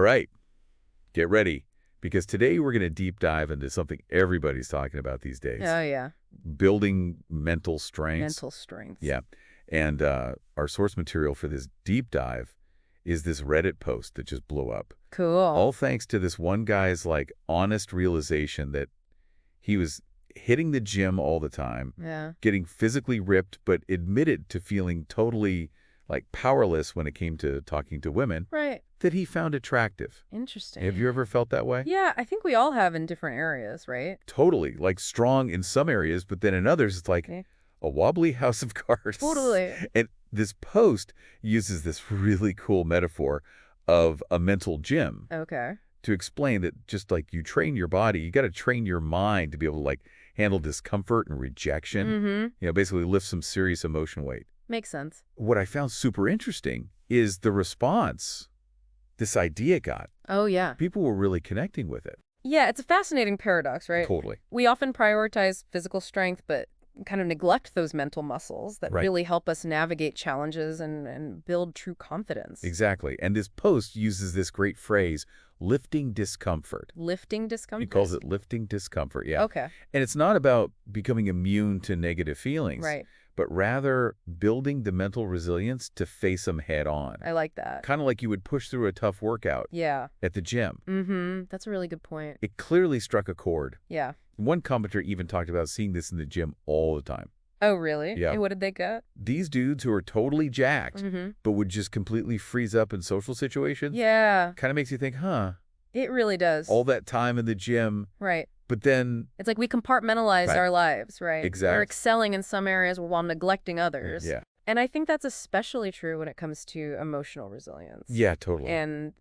All right, get ready, because today we're going to deep dive into something everybody's talking about these days. Oh, yeah. Building mental strengths. Mental strength. Yeah. And our source material for this deep dive is this Reddit post that just blew up. Cool. All thanks to this one guy's honest realization that he was hitting the gym all the time, Yeah. getting physically ripped, but admitted to feeling totally powerless when it came to talking to women Right. that he found attractive. Interesting. Have you ever felt that way? Yeah, I think we all have in different areas, right? Totally. Strong in some areas, but then in others, it's like Yeah. a wobbly house of cards. Totally. And this post uses this really cool metaphor of a mental gym Okay. to explain that just like you train your body, you got to train your mind to be able to handle discomfort and rejection. Mm-hmm. Basically lift some serious emotion weight. Makes sense. What I found super interesting is the response this idea got. Oh, yeah. People were really connecting with it. Yeah, it's a fascinating paradox, right? Totally. We often prioritize physical strength, but kind of neglect those mental muscles that Right. really help us navigate challenges and build true confidence. Exactly. And this post uses this great phrase, lifting discomfort. Lifting discomfort. He calls it lifting discomfort, yeah. Okay. And it's not about becoming immune to negative feelings, Right. but rather building the mental resilience to face them head on. I like that. Kind of like you would push through a tough workout Yeah. at the gym. Mm-hmm. That's a really good point. It clearly struck a chord. Yeah. One commenter even talked about seeing this in the gym all the time. Oh, really? Yeah. And what did they get? These dudes who are totally jacked, Mm-hmm. but would just completely freeze up in social situations, Yeah. kind of makes you think, huh, It really does. all that time in the gym, Right. but then, It's like we compartmentalize Right. our lives, right? Exactly. We're excelling in some areas while neglecting others. yeah. And I think that's especially true when it comes to emotional resilience. Yeah, totally. And,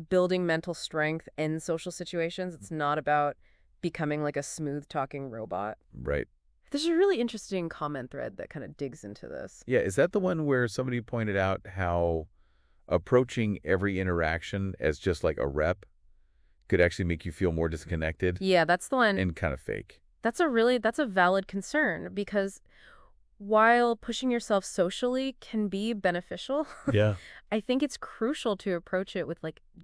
building mental strength in social situations. It's not about becoming like a smooth-talking robot. Right. There's a really interesting comment thread that kind of digs into this. Yeah, is that the one where somebody pointed out how approaching every interaction as just like a rep could actually make you feel more disconnected Yeah, that's the one. and kind of fake? That's a valid concern because while pushing yourself socially can be beneficial, Yeah. I think it's crucial to approach it with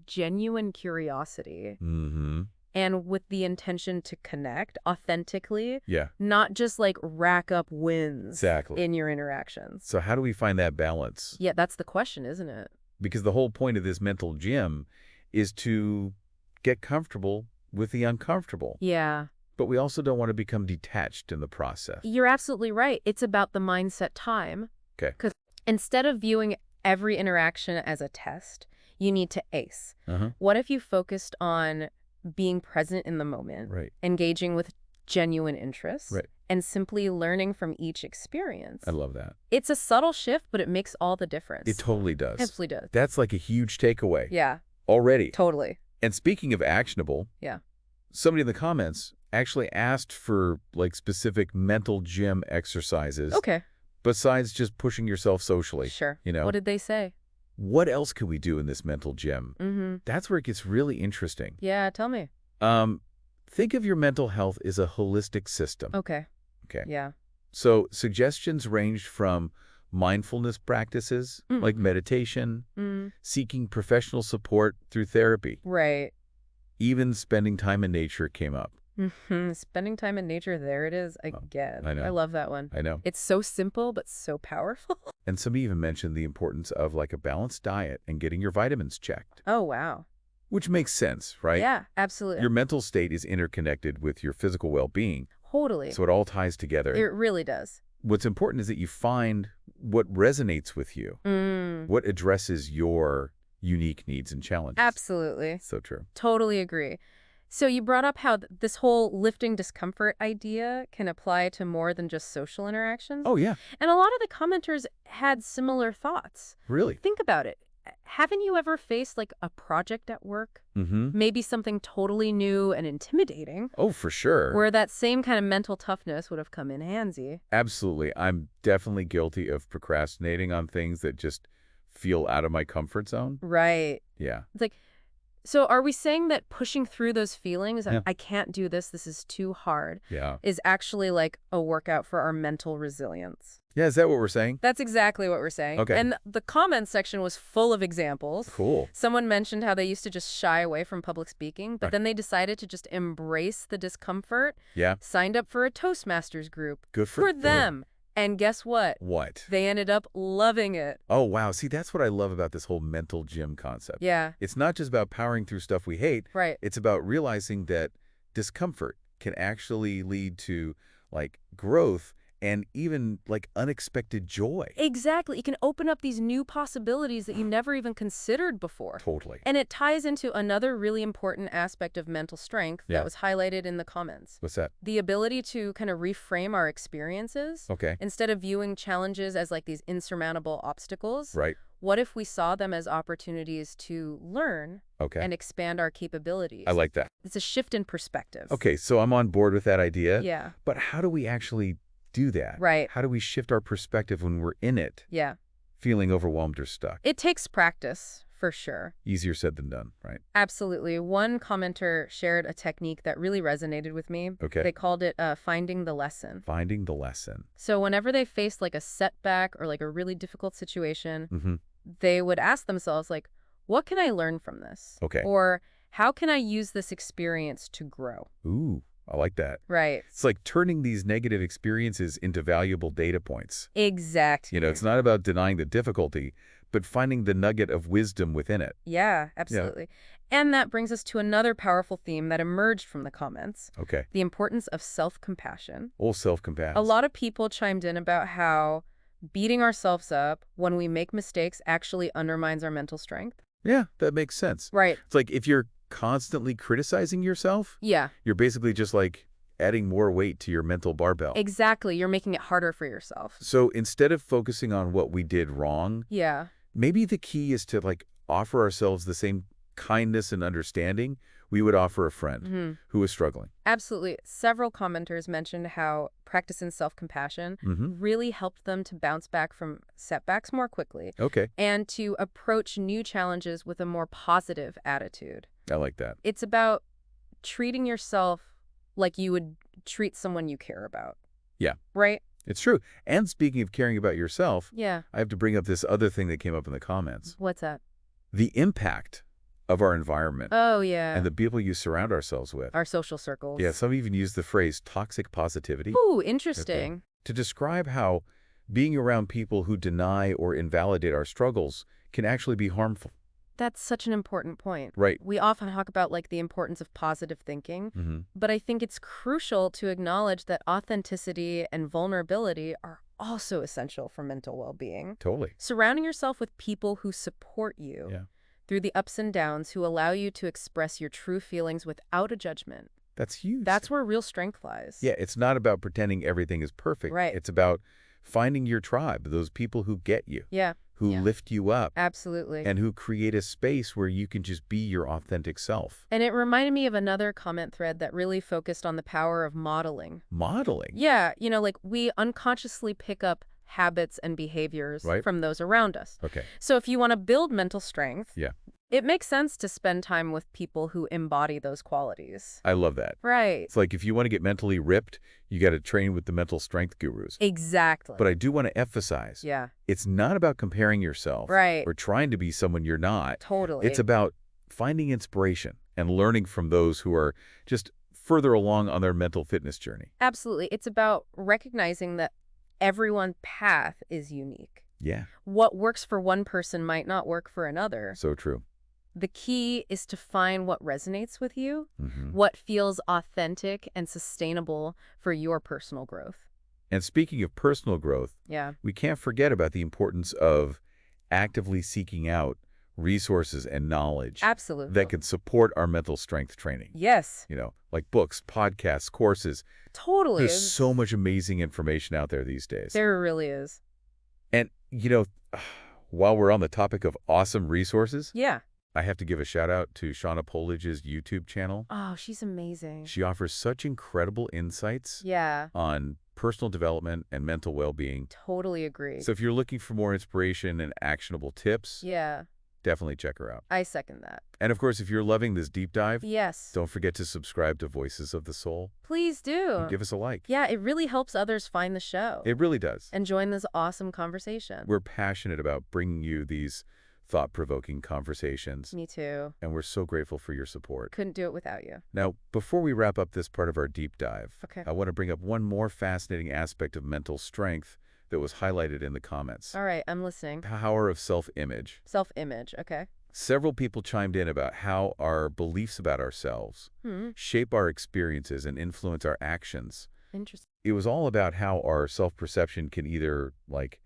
genuine curiosity Mm-hmm. and with the intention to connect authentically, Yeah, not just rack up wins exactly. in your interactions. So how do we find that balance? Yeah, that's the question, isn't it? Because the whole point of this mental gym is to get comfortable with the uncomfortable. Yeah, But we also don't want to become detached in the process. you're absolutely right. It's about the mindset time. Okay. Because instead of viewing every interaction as a test, you need to ace. Uh-huh. What if you focused on being present in the moment, Right. engaging with genuine interest, Right. and simply learning from each experience? I love that. It's a subtle shift, but it makes all the difference. It totally does. Absolutely does. That's a huge takeaway Yeah, already. totally. And speaking of actionable, Yeah. somebody in the comments actually asked for specific mental gym exercises Okay, besides just pushing yourself socially. sure. You know, What did they say? what else can we do in this mental gym? Mm-hmm. That's where it gets really interesting. Yeah, tell me. Think of your mental health as a holistic system. Okay. Okay. Yeah. So suggestions ranged from mindfulness practices like meditation, Mm. seeking professional support through therapy. Right. Even spending time in nature came up. Mm-hmm. Spending time in nature, there it is again. I know. I love that one. I know. It's so simple, but so powerful. And some even mentioned the importance of a balanced diet and getting your vitamins checked, Oh, wow. which makes sense, right? Yeah, absolutely. Your mental state is interconnected with your physical well-being, Totally. so it all ties together. It really does. What's important is that you find what resonates with you, what addresses your unique needs and challenges. Absolutely. So true. Totally agree. So you brought up how this whole lifting discomfort idea can apply to more than just social interactions. Oh, yeah. And a lot of the commenters had similar thoughts. Really? Think about it. Haven't you ever faced a project at work? Mm-hmm. Maybe something totally new and intimidating, Oh, for sure. where that same kind of mental toughness would have come in handy. Absolutely. I'm definitely guilty of procrastinating on things that just feel out of my comfort zone. Right. Yeah. It's so are we saying that pushing through those feelings, Yeah. I can't do this is too hard, Yeah. is actually a workout for our mental resilience? Yeah, is that what we're saying? That's exactly what we're saying. Okay. And the comments section was full of examples. Cool. Someone mentioned how they used to just shy away from public speaking, but Right. then they decided to just embrace the discomfort, Yeah. signed up for a Toastmasters group. Good for them. And guess what? What? They ended up loving it. Oh, wow. See, that's what I love about this whole mental gym concept. Yeah, It's not just about powering through stuff we hate. right. It's about realizing that discomfort can actually lead to, like, growth and even, like, unexpected joy. Exactly. It can open up these new possibilities that you never even considered before. Totally. And it ties into another really important aspect of mental strength Yeah. that was highlighted in the comments. What's that? The ability to kind of reframe our experiences. Okay. Instead of viewing challenges as like these insurmountable obstacles, Right. what if we saw them as opportunities to learn Okay. and expand our capabilities? I like that. It's a shift in perspective. Okay, so I'm on board with that idea. Yeah. But how do we actually do that? Right. How do we shift our perspective when we're in it, Yeah. feeling overwhelmed or stuck? It takes practice, for sure. Easier said than done, right? Absolutely. One commenter shared a technique that really resonated with me. Okay. They called it finding the lesson. Finding the lesson. So whenever they faced like a setback or like a really difficult situation, Mm-hmm. they would ask themselves like, what can I learn from this? Okay. Or how can I use this experience to grow? Ooh, I like that. Right. It's like turning these negative experiences into valuable data points. Exactly. It's not about denying the difficulty, but finding the nugget of wisdom within it. Yeah, absolutely. And that brings us to another powerful theme that emerged from the comments, Okay. the importance of self-compassion. All self-compassion. A lot of people chimed in about how beating ourselves up when we make mistakes actually undermines our mental strength. Yeah, that makes sense. Right. It's like if you're constantly criticizing yourself, Yeah, you're basically just like adding more weight to your mental barbell. exactly. You're making it harder for yourself. So instead of focusing on what we did wrong, Yeah. maybe the key is to like offer ourselves the same kindness and understanding we would offer a friend Hmm. who is struggling. Absolutely. Several commenters mentioned how practicing self-compassion Mm-hmm. really helped them to bounce back from setbacks more quickly Okay. and to approach new challenges with a more positive attitude. I like that. It's about treating yourself like you would treat someone you care about. Yeah. Right? It's true. And speaking of caring about yourself, Yeah. I have to bring up this other thing that came up in the comments. What's that? The impact of our environment Oh, yeah. and the people you surround ourselves with. Our social circles. Yeah, some even use the phrase toxic positivity Ooh, interesting. to describe how being around people who deny or invalidate our struggles can actually be harmful. That's such an important point. Right. We often talk about like the importance of positive thinking, Mm-hmm. but I think it's crucial to acknowledge that authenticity and vulnerability are also essential for mental well-being. Totally. Surrounding yourself with people who support you Yeah. through the ups and downs, who allow you to express your true feelings without a judgment. That's huge. That's where real strength lies. Yeah, it's not about pretending everything is perfect. Right. It's about finding your tribe, those people who get you, Yeah, who Yeah. lift you up, absolutely. and who create a space where you can just be your authentic self. And it reminded me of another comment thread that really focused on the power of modeling. Modeling. Yeah, like we unconsciously pick up habits and behaviors Right. from those around us. Okay. So if you want to build mental strength, Yeah. it makes sense to spend time with people who embody those qualities. I love that. Right. It's like if you want to get mentally ripped, you got to train with the mental strength gurus. Exactly. But I do want to emphasize, Yeah, it's not about comparing yourself right. or trying to be someone you're not. Totally. It's about finding inspiration and learning from those who are just further along on their mental fitness journey. Absolutely. It's about recognizing that everyone's path is unique. Yeah, What works for one person might not work for another. so true. The key is to find what resonates with you, Hmm. what feels authentic and sustainable for your personal growth. And speaking of personal growth, Yeah, we can't forget about the importance of actively seeking out resources and knowledge absolutely. that can support our mental strength training. Yes, Like books, podcasts, courses. totally. There's so much amazing information out there these days. There really is. And, while we're on the topic of awesome resources, Yeah. I have to give a shout out to Shauna Polidge's YouTube channel. Oh, she's amazing. She offers such incredible insights Yeah, on personal development and mental well-being. totally agree. So if you're looking for more inspiration and actionable tips, Yeah. Definitely check her out. I second that. And of course, if you're loving this deep dive, Yes. don't forget to subscribe to Voices of the Soul Please and do. give us a like. Yeah, it really helps others find the show It really does. and join this awesome conversation. We're passionate about bringing you these thought-provoking conversations, Me too. and we're so grateful for your support. Couldn't do it without you. Now, before we wrap up this part of our deep dive, Okay. I want to bring up one more fascinating aspect of mental strength that was highlighted in the comments. All right, I'm listening. Power of self-image. Self-image, okay. Several people chimed in about how our beliefs about ourselves shape our experiences and influence our actions. Interesting. It was all about how our self-perception can either, like,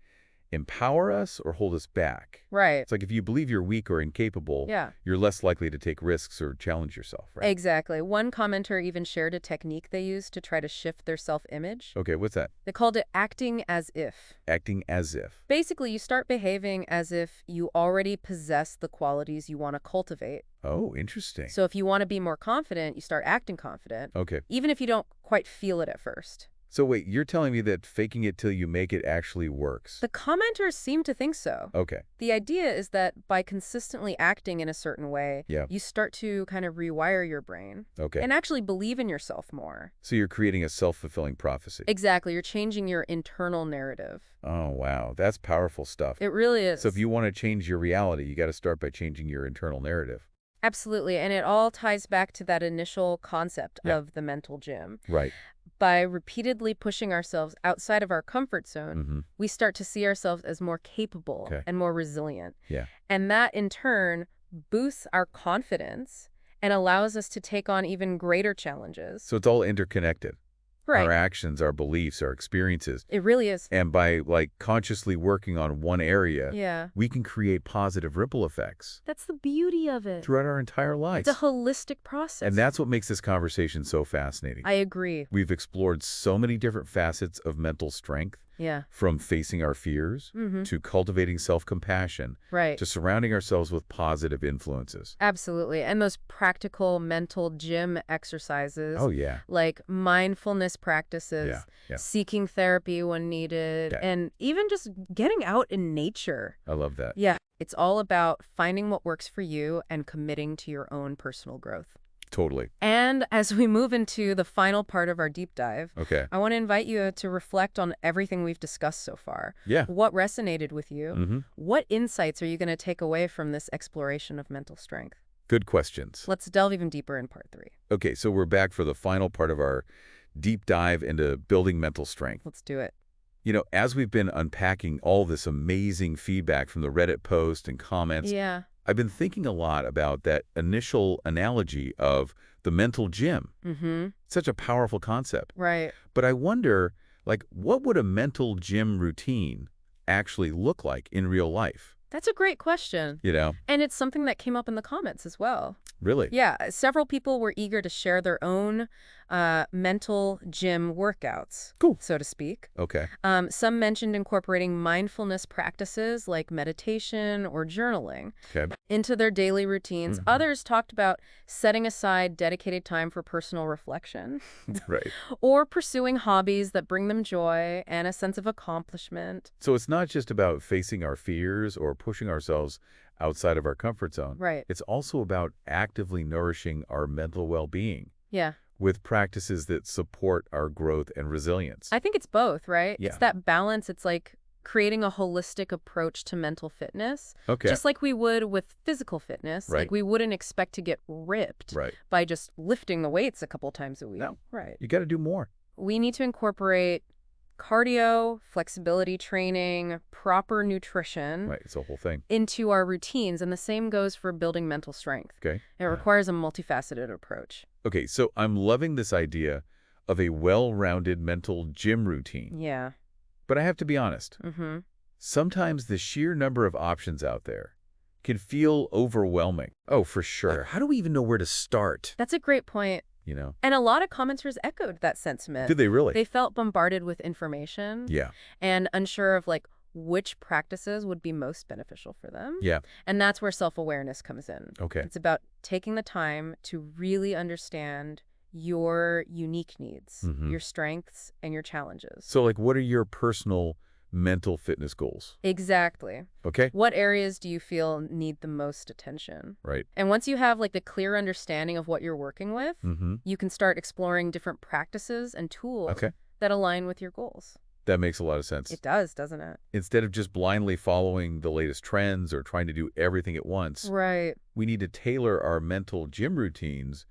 empower us or hold us back. Right. It's like if you believe you're weak or incapable, Yeah. you're less likely to take risks or challenge yourself, right? Exactly. One commenter even shared a technique they used to try to shift their self-image. Okay, what's that? They called it acting as if. Acting as if. Basically, you start behaving as if you already possess the qualities you want to cultivate. Oh, interesting. So if you want to be more confident, you start acting confident, Okay. even if you don't quite feel it at first. So wait, you're telling me that faking it till you make it actually works? The commenters seem to think so. Okay. The idea is that by consistently acting in a certain way, Yeah. you start to kind of rewire your brain Okay. and actually believe in yourself more. So you're creating a self-fulfilling prophecy. Exactly. You're changing your internal narrative. Oh, wow. That's powerful stuff. It really is. So if you want to change your reality, you got to start by changing your internal narrative. Absolutely. And it all ties back to that initial concept Yeah. of the mental gym. Right. By repeatedly pushing ourselves outside of our comfort zone, Mm-hmm. we start to see ourselves as more capable Okay. and more resilient. Yeah. And that, in turn, boosts our confidence and allows us to take on even greater challenges. So it's all interconnected. Right. Our actions, our beliefs, our experiences. It really is. And by, like, consciously working on one area, Yeah. we can create positive ripple effects That's the beauty of it. throughout our entire lives. It's a holistic process. And that's what makes this conversation so fascinating. I agree. We've explored so many different facets of mental strength, Yeah. from facing our fears Mm-hmm. to cultivating self-compassion Right. to surrounding ourselves with positive influences. Absolutely. And those practical mental gym exercises, Oh, yeah. like mindfulness practices, Yeah. Yeah. seeking therapy when needed, Yeah. and even just getting out in nature. I love that. Yeah. It's all about finding what works for you and committing to your own personal growth. Totally. And as we move into the final part of our deep dive, Okay. I want to invite you to reflect on everything we've discussed so far. Yeah. What resonated with you? Mm-hmm. What insights are you going to take away from this exploration of mental strength? Good questions. Let's delve even deeper in part 3. Okay, so we're back for the final part of our deep dive into building mental strength. Let's do it. You know, as we've been unpacking all this amazing feedback from the Reddit post and comments, Yeah. I've been thinking a lot about that initial analogy of the mental gym. Mm-hmm. Such a powerful concept. Right. But I wonder, like, what would a mental gym routine actually look like in real life? That's a great question. You know, And it's something that came up in the comments as well. really? Yeah, several people were eager to share their own mental gym workouts, Cool. so to speak. Okay. Some mentioned incorporating mindfulness practices like meditation or journaling Okay. into their daily routines. Mhm. Others talked about setting aside dedicated time for personal reflection Right. or pursuing hobbies that bring them joy and a sense of accomplishment. So it's not just about facing our fears or pushing ourselves outside of our comfort zone. Right. It's also about actively nourishing our mental well-being Yeah. with practices that support our growth and resilience. I think it's both, right? Yeah. It's that balance. It's like creating a holistic approach to mental fitness, Okay. just like we would with physical fitness. Right. Like we wouldn't expect to get ripped Right. by just lifting the weights a couple times a week. No. Right. You got to do more. We need to incorporate cardio, flexibility training, proper nutrition Right. It's a whole thing. into our routines. And the same goes for building mental strength. Okay. It requires a multifaceted approach. Okay. So I'm loving this idea of a well-rounded mental gym routine. Yeah. But I have to be honest. Mm-hmm. Sometimes the sheer number of options out there can feel overwhelming. Oh, for sure. How do we even know where to start? That's a great point. You know? And a lot of commenters echoed that sentiment. Did they really? They felt bombarded with information Yeah. and unsure of like which practices would be most beneficial for them. Yeah. And that's where self-awareness comes in. Okay. It's about taking the time to really understand your unique needs, Mhm. your strengths, and your challenges. So, like, what are your personal mental fitness goals. Exactly. Okay? What areas do you feel need the most attention? Right. And once you have like the clear understanding of what you're working with, Mm-hmm. you can start exploring different practices and tools Okay. that align with your goals. That makes a lot of sense. It does, doesn't it? Instead of just blindly following the latest trends or trying to do everything at once, Right. we need to tailor our mental gym routines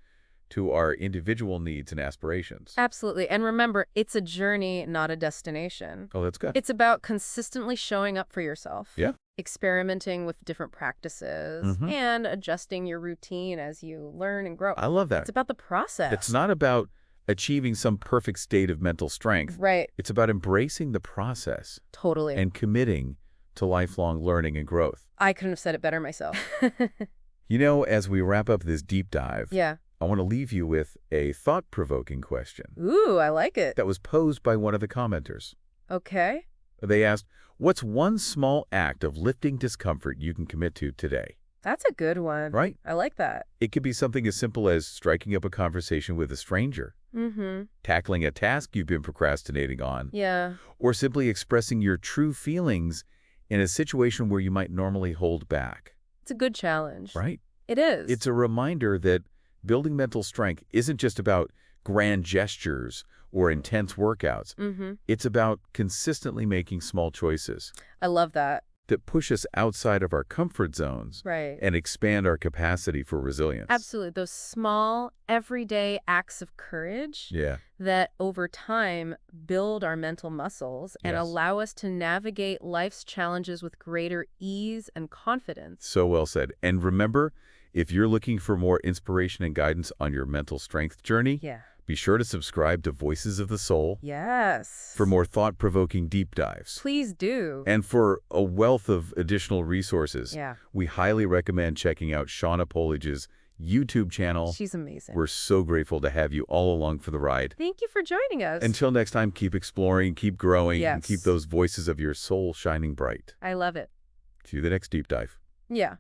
to our individual needs and aspirations. Absolutely. And remember, it's a journey, not a destination. Oh, that's good. It's about consistently showing up for yourself. Yeah. Experimenting with different practices Mhm. and adjusting your routine as you learn and grow. I love that. It's about the process. It's not about achieving some perfect state of mental strength. Right. It's about embracing the process Totally. and committing to lifelong learning and growth. I couldn't have said it better myself. You know, as we wrap up this deep dive, Yeah. I want to leave you with a thought-provoking question Ooh, I like it. that was posed by one of the commenters. Okay. They asked, what's one small act of lifting discomfort you can commit to today? That's a good one. Right? I like that. It could be something as simple as striking up a conversation with a stranger, Mm-hmm. tackling a task you've been procrastinating on, Yeah. or simply expressing your true feelings in a situation where you might normally hold back. It's a good challenge. Right? It is. It's a reminder that building mental strength isn't just about grand gestures or intense workouts. Mm-hmm. It's about consistently making small choices I love that. that push us outside of our comfort zones Right. and expand our capacity for resilience. Absolutely. Those small, everyday acts of courage Yeah. that over time build our mental muscles and Yes. allow us to navigate life's challenges with greater ease and confidence. So well said. And remember, if you're looking for more inspiration and guidance on your mental strength journey, Yeah. be sure to subscribe to Voices of the Soul Yes. for more thought-provoking deep dives. Please do. And for a wealth of additional resources, Yeah. we highly recommend checking out Shauna Polidge's YouTube channel. She's amazing. We're so grateful to have you all along for the ride. Thank you for joining us. Until next time, keep exploring, keep growing, and keep Yes. those voices of your soul shining bright. I love it. See you the next deep dive. Yeah.